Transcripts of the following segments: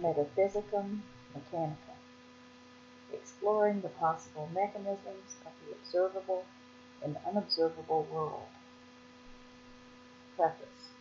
Metaphysicum, Mechanicum, exploring the possible mechanisms of the observable and unobservable world. Preface.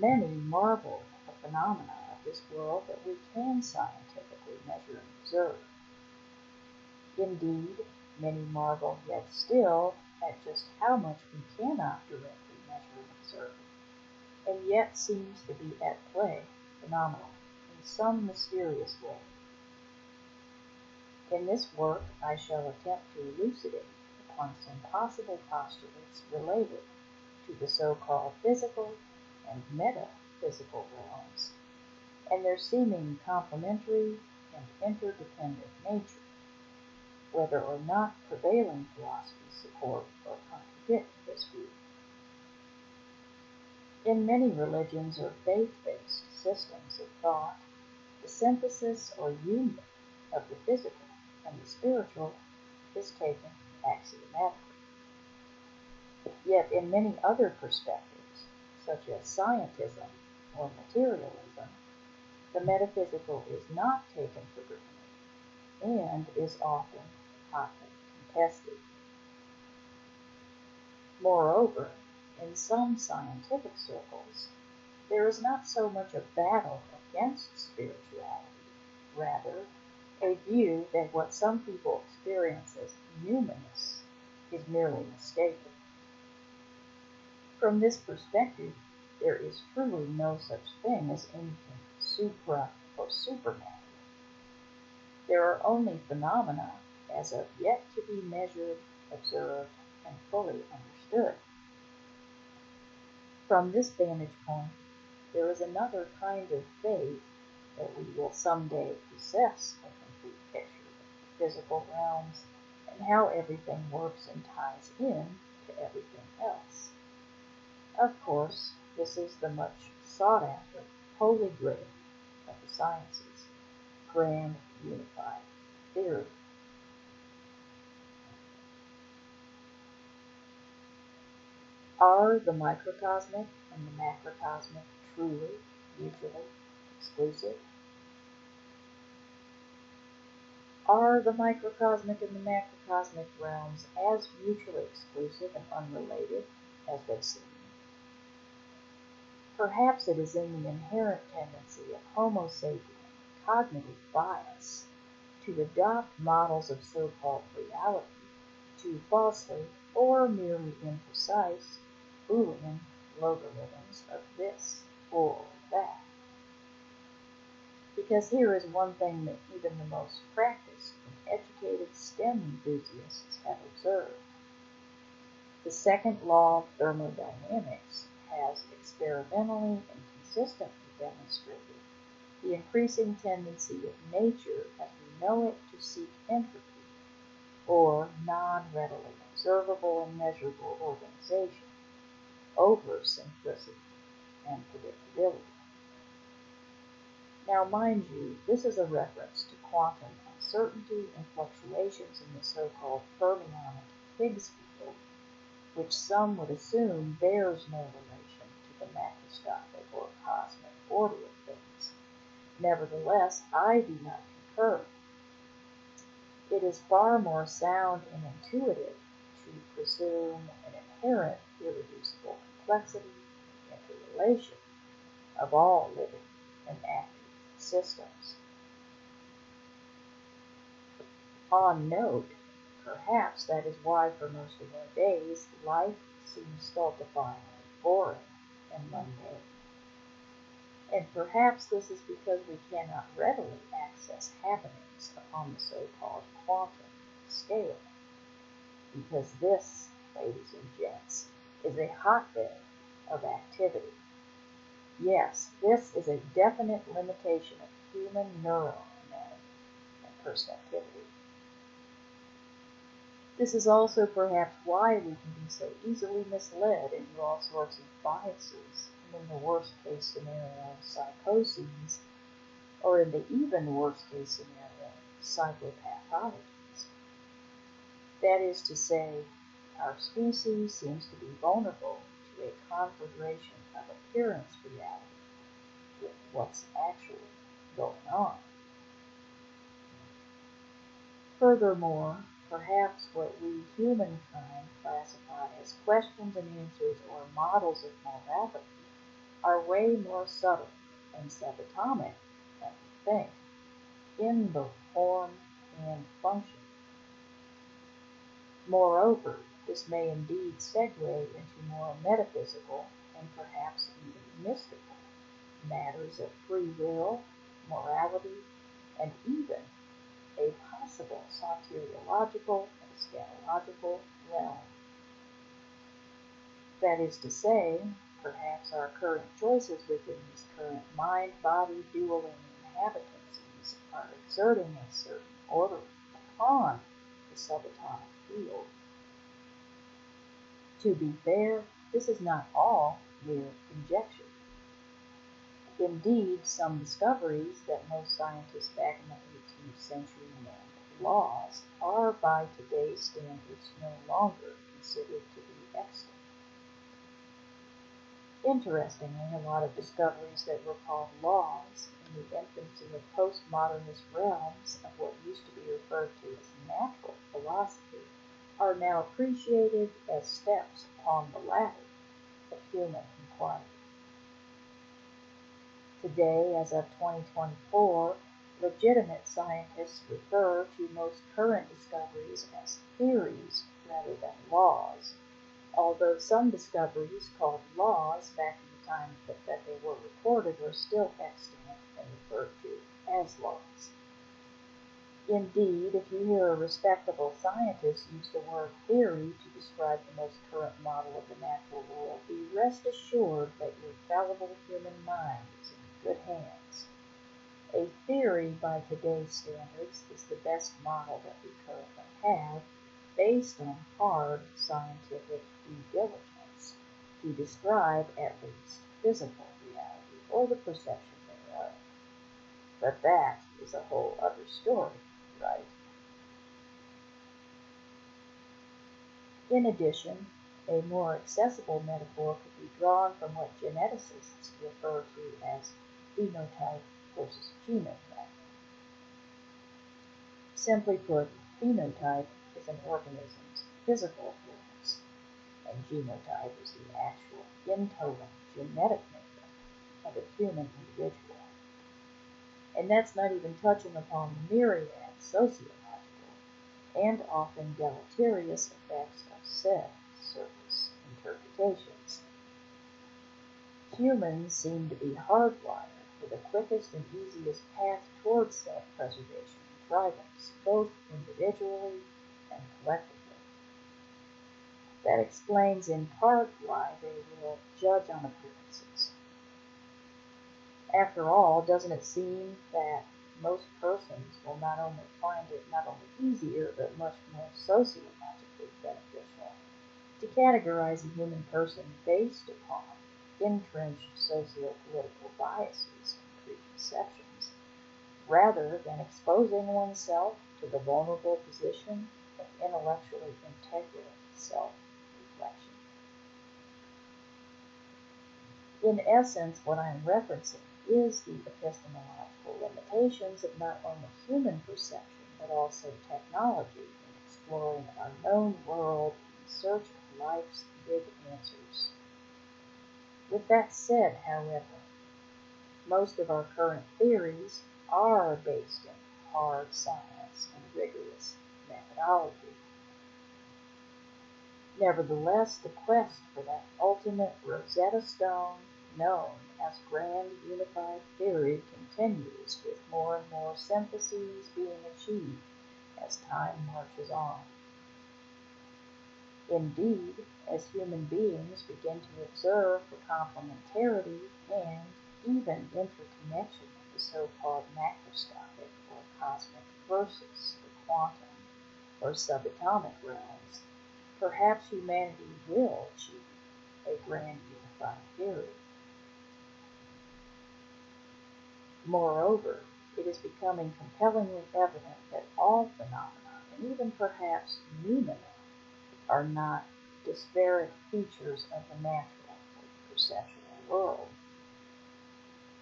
Many marvel at the phenomena of this world that we can scientifically measure and observe. Indeed, many marvel yet still at just how much we cannot directly measure and observe, and yet seems to be at play, phenomenal, in some mysterious way. In this work I shall attempt to elucidate upon some possible postulates related to the so-called physical and metaphysical realms, and their seeming complementary and interdependent nature, whether or not prevailing philosophies support or contradict this view. In many religions or faith-based systems of thought, the synthesis or union of the physical and the spiritual is taken axiomatically. Yet in many other perspectives, such as scientism or materialism, the metaphysical is not taken for granted and is often hotly contested. Moreover, in some scientific circles, there is not so much a battle against spirituality, rather a view that what some people experience as numinous is merely mistaken. From this perspective, there is truly no such thing as anything supra or supernatural. There are only phenomena as of yet to be measured, observed, and fully understood. From this vantage point, there is another kind of faith that we will someday possess a complete picture of the physical realms and how everything works and ties in to everything else. Of course, this is the much sought-after holy grail of the sciences, grand unified theory. Are the microcosmic and the macrocosmic truly mutually exclusive? Are the microcosmic and the macrocosmic realms as mutually exclusive and unrelated as they seem? Perhaps it is in the inherent tendency of Homo sapien cognitive bias to adopt models of so-called reality to falsely or merely imprecise Boolean logarithms of this or that. Because here is one thing that even the most practiced and educated STEM enthusiasts have observed. The second law of thermodynamics has experimentally and consistently demonstrated the increasing tendency of nature as we know it to seek entropy, or non-readily observable and measurable organization, over simplicity and predictability. Now, mind you, this is a reference to quantum uncertainty and fluctuations in the so-called fermionic Higgs field, which some would assume bears no relation to the macroscopic or cosmic order of things. Nevertheless, I do not concur. It is far more sound and intuitive to presume an inherent irreducible complexity and interrelation of all living and active systems. On note, perhaps that is why for most of our days life seems stultifyingly boring and mundane. And perhaps this is because we cannot readily access happenings upon the so-called quantum scale. Because this, ladies and gents, is a hotbed of activity. Yes, this is a definite limitation of human neural anatomy and perceptivity. This is also perhaps why we can be so easily misled into all sorts of biases, and in the worst case scenario, psychoses, or in the even worst case scenario, psychopathologies. That is to say, our species seems to be vulnerable to a conflagration of appearance reality with what's actually going on. Furthermore, perhaps what we humankind classify as questions and answers or models of morality are way more subtle and subatomic than we think, in both form and function. Moreover, this may indeed segue into more metaphysical and perhaps even mystical matters of free will, morality, and even a possible soteriological and scatological realm. That is to say, perhaps our current choices within this current mind-body dueling inhabitancies are exerting a certain order upon the subatomic field. To be fair, this is not all mere conjecture. Indeed, some discoveries that most scientists back in the 18th century named laws are by today's standards no longer considered to be extant. Interestingly, a lot of discoveries that were called laws in the infancy of postmodernist realms of what used to be referred to as natural philosophy are now appreciated as steps upon the ladder of human inquiry. Today, as of 2024, legitimate scientists refer to most current discoveries as theories rather than laws, although some discoveries called laws back in the time that they were reported are still extant and referred to as laws. Indeed, if you hear a respectable scientist use the word theory to describe the most current model of the natural world, be rest assured that your fallible human mind is in good hands. A theory, by today's standards, is the best model that we currently have, based on hard scientific due diligence, to describe at least physical reality, or the perception thereof. But that is a whole other story, right? In addition, a more accessible metaphor could be drawn from what geneticists refer to as phenotype versus genotype. Simply put, phenotype is an organism's physical appearance, and genotype is the actual in-total genetic makeup of a human individual. And that's not even touching upon the myriad sociological and often deleterious effects of said surface interpretations. Humans seem to be hardwired for the quickest and easiest path towards self-preservation and thrivance, both individually and collectively. That explains in part why they will judge on appearances. After all, doesn't it seem that most persons will not only find it not only easier, but much more sociologically beneficial to categorize a human person based upon entrenched socio-political biases and preconceptions, rather than exposing oneself to the vulnerable position of intellectually integral self-reflection? In essence, what I am referencing is the epistemological limitations of not only human perception, but also technology in exploring our known world in search of life's big answers. With that said, however, most of our current theories are based in hard science and rigorous methodology. Nevertheless, the quest for that ultimate Rosetta Stone known as grand unified theory continues, with more and more syntheses being achieved as time marches on. Indeed, as human beings begin to observe the complementarity and even interconnection of the so-called macroscopic or cosmic versus the quantum or subatomic realms, perhaps humanity will achieve a grand unified theory. Moreover, it is becoming compellingly evident that all phenomena, and even perhaps noumena, are not disparate features of the natural or perceptual world.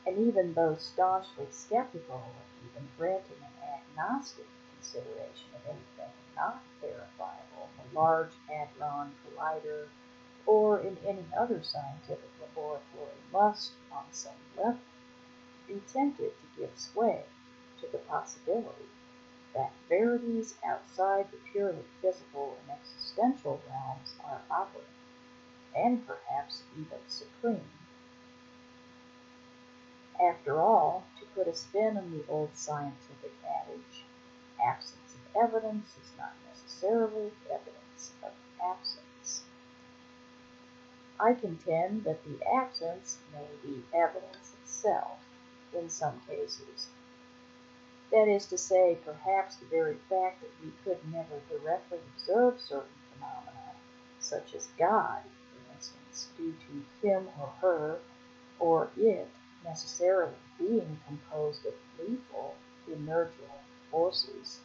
and even those staunchly skeptical of even granting an agnostic consideration of anything not verifiable in a large hadron collider or in any other scientific laboratory must, on some level, be tempted to give sway to the possibility that verities outside the purely physical and existential realms are operative, and perhaps even supreme. After all, to put a spin on the old scientific adage, absence of evidence is not necessarily evidence of absence. I contend that the absence may be evidence itself in some cases. That is to say, perhaps the very fact that we could never directly observe certain phenomena, such as God, for instance, due to him or her, or it necessarily being composed of lethal, inertial forces.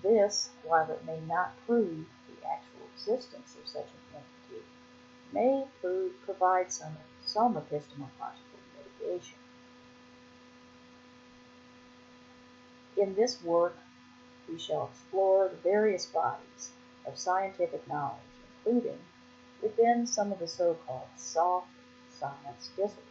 This, while it may not prove the actual existence of such an entity, may provide some epistemological mitigation. In this work, we shall explore the various bodies of scientific knowledge, including within some of the so-called soft science disciplines,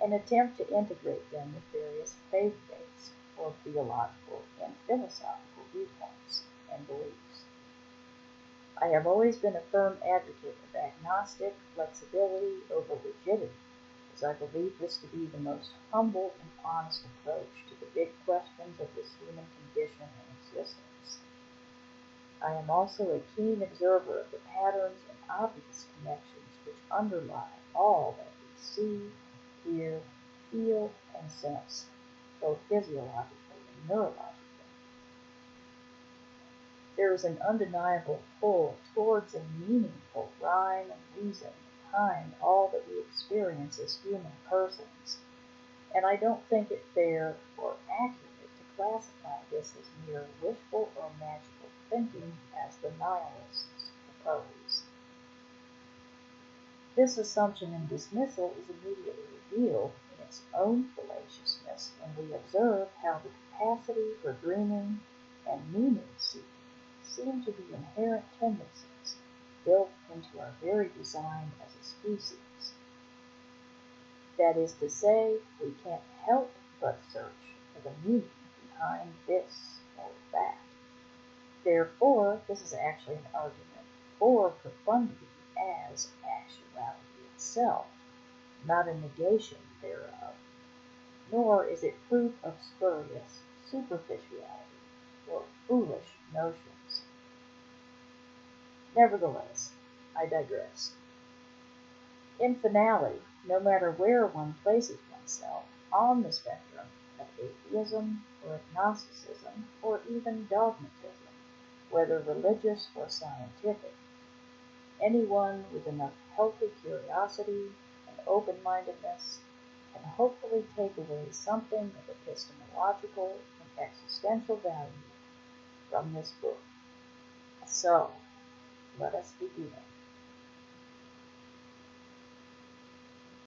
and attempt to integrate them with various faith-based or theological and philosophical viewpoints and beliefs. I have always been a firm advocate of agnostic flexibility over rigidity, as I believe this to be the most humble and honest approach to the big questions of this human condition and existence. I am also a keen observer of the patterns and obvious connections which underlie all that we see, hear, feel, and sense, both physiologically and neurologically. There is an undeniable pull towards a meaningful rhyme and reason behind all that we experience as human persons, and I don't think it fair or accurate to classify this as mere wishful or magical thinking as the nihilists propose. This assumption and dismissal is immediately revealed in its own fallaciousness when we observe how the capacity for dreaming and meaning-seeking seem to be inherent tendencies built into our very design as a species. That is to say, we can't help but search for the meaning behind this or that. Therefore, this is actually an argument for profundity as actuality itself, not a negation thereof, nor is it proof of spurious superficiality or foolish notions. Nevertheless, I digress. In finality, no matter where one places oneself on the spectrum of atheism or agnosticism or even dogmatism, whether religious or scientific, anyone with enough healthy curiosity and open-mindedness can hopefully take away something of epistemological and existential value from this book. So, let us begin.